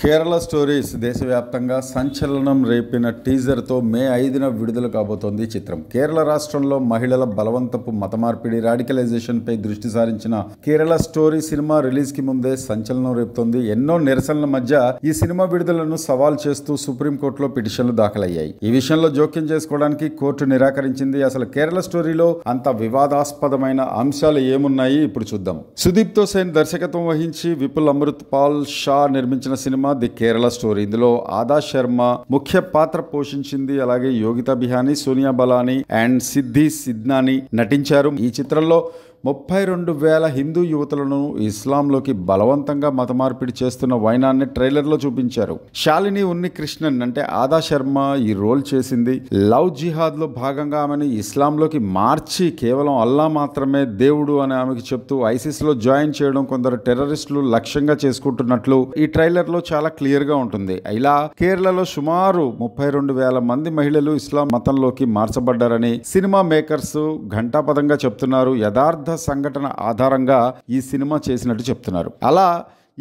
Kerala stories దేశవ్యాప్తంగా సంచలనం రేపిన టీజర్తో మే 5న విడుదల కాబోతోంది చిత్రం. కేరళ రాష్ట్రంలో మహిళల బలవంతపు మత మార్పిడి, రాడికలైజేషన్పై దృష్టి సారించిన కేరళ స్టోరీ సినిమా రిలీజ్కి ముందే సంచలనం రేపుతోంది. ఎన్నో నిరసనల మధ్య ఈ సినిమా విడుదలను సవాల్ చేస్తూ సుప్రీంకోర్టులో పిటిషన్లు దాఖలయ్యాయి. ఈ విషయంలో జోక్యం చేసుకోవడానికి కోర్టు నిరాకరించింది. అసలు కేరళ స్టోరీలో అంత వివాదాస్పదమైన అంశాలు ఏమున్నాయి ఇప్పుడు చూద్దాం. సుదీప్ తోసేన్ దర్శకత్వం వహించి విపుల్ అమృత్ పాల్ షా నిర్మించిన సినిమా ది కేరళ స్టోరీ. ఇందులో ఆదా శర్మ ముఖ్య పాత్ర పోషించింది. అలాగే యోగితా బిహానీ, సోనియా బలానీ అండ్ సిద్ధి సిద్నాని నటించారు. ఈ చిత్రంలో 32,000 హిందూ యువతులను ఇస్లాంలోకి బలవంతంగా మత మార్పిడి చేస్తున్న వైనాన్ని ట్రైలర్లో చూపించారు. శాలిని ఉన్ని కృష్ణన్ అంటే ఆదా శర్మ ఈ రోల్ చేసింది. లవ్ జిహాద్ లో భాగంగా ఆమెను ఇస్లాంలోకి మార్చి కేవలం అల్లా మాత్రమే దేవుడు అని ఆమెకు చెప్తూ ఐసిస్ లో జాయిన్ చేయడం కొందరు టెర్రరిస్టులు లక్ష్యంగా చేసుకుంటున్నట్లు ఈ ట్రైలర్ లో చాలా క్లియర్ గా ఉంటుంది. ఇలా కేరళలో సుమారు 32,000 మంది మహిళలు ఇస్లాం మతంలోకి మార్చబడ్డారని సినిమా మేకర్స్ ఘంటాపదంగా చెప్తున్నారు. యథార్థ సంఘటన ఆధారంగా ఈ సినిమా చేసినట్టు చెప్తున్నారు. అలా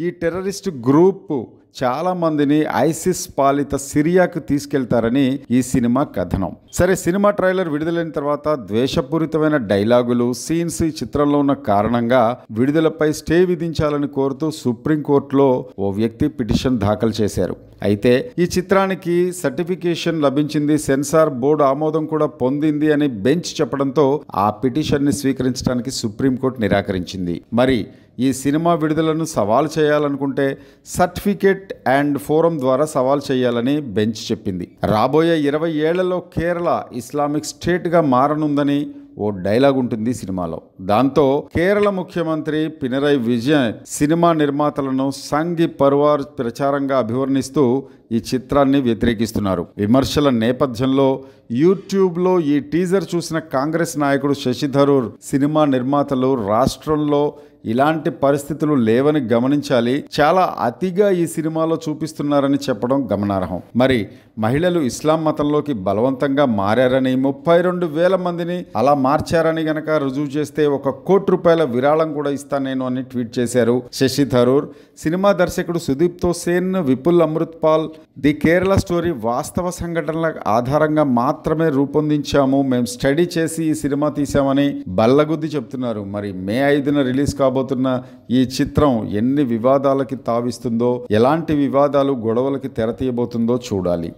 ఈ టెర్రరిస్ట్ గ్రూప్ చాలా మందిని ఐసిస్ పాలిత సిరియాకు తీసుకెళ్తారని ఈ సినిమా కథనం. సరే, సినిమా ట్రైలర్ విడుదలైన తర్వాత ద్వేషపూరితమైన డైలాగులు, సీన్స్ ఈ చిత్రంలో ఉన్న కారణంగా విడుదలపై స్టే విధించాలని కోరుతూ సుప్రీంకోర్టులో ఓ వ్యక్తి పిటిషన్ దాఖలు చేశారు. అయితే ఈ చిత్రానికి సర్టిఫికేషన్ లభించింది, సెన్సార్ బోర్డు ఆమోదం కూడా పొందింది అని బెంచ్ చెప్పడంతో ఆ పిటిషన్ ని స్వీకరించడానికి సుప్రీంకోర్టు నిరాకరించింది. మరి ఈ సినిమా విడుదలను సవాల్ చేయాలనుకుంటే సర్టిఫికేట్ అండ్ ఫోరం ద్వారా సవాల్ చేయాలని బెంచ్ చెప్పింది. రాబోయే 20 ఏళ్లలో కేరళ ఇస్లామిక్ స్టేట్గా మారనుందని ఓ డైలాగ్ ఉంటుంది సినిమాలో. దాంతో కేరళ ముఖ్యమంత్రి పినరై విజయన్ సినిమా నిర్మాతలను సంఘి పర్వార్ ప్రచారంగా అభివర్ణిస్తూ ఈ చిత్రాన్ని వ్యతిరేకిస్తున్నారు. విమర్శల నేపథ్యంలో యూట్యూబ్లో ఈ టీజర్ చూసిన కాంగ్రెస్ నాయకుడు శశి థరూర్ సినిమా నిర్మాతలు రాష్ట్రంలో ఇలాంటి పరిస్థితులు లేవని గమనించాలి, చాలా అతిగా ఈ సినిమాలో చూపిస్తున్నారని చెప్పడం గమనార్హం. మరి మహిళలు ఇస్లాం మతంలోకి బలవంతంగా మారారని, 32,000 మందిని అలా మార్చారని గనక రుజువు చేస్తే ₹1 కోటి విరాళం కూడా ఇస్తాను నేను అని ట్వీట్ చేశారు శశి థరూర్. సినిమా దర్శకుడు సుదీప్ తోసేన్, విపుల్ అమృత్ పాల్ ది కేరళ స్టోరీ వాస్తవ సంఘటనల ఆధారంగా మాత్రమే రూపొందించాము, మేము స్టడీ చేసి ఈ సినిమా తీసామని బల్లగుద్ది చెప్తున్నారు. మరి మే 5న రిలీజ్ కాబోతున్న ఈ చిత్రం ఎన్ని వివాదాలకి తావిస్తుందో, ఎలాంటి వివాదాలు గొడవలకి తెరతీయబోతుందో చూడాలి.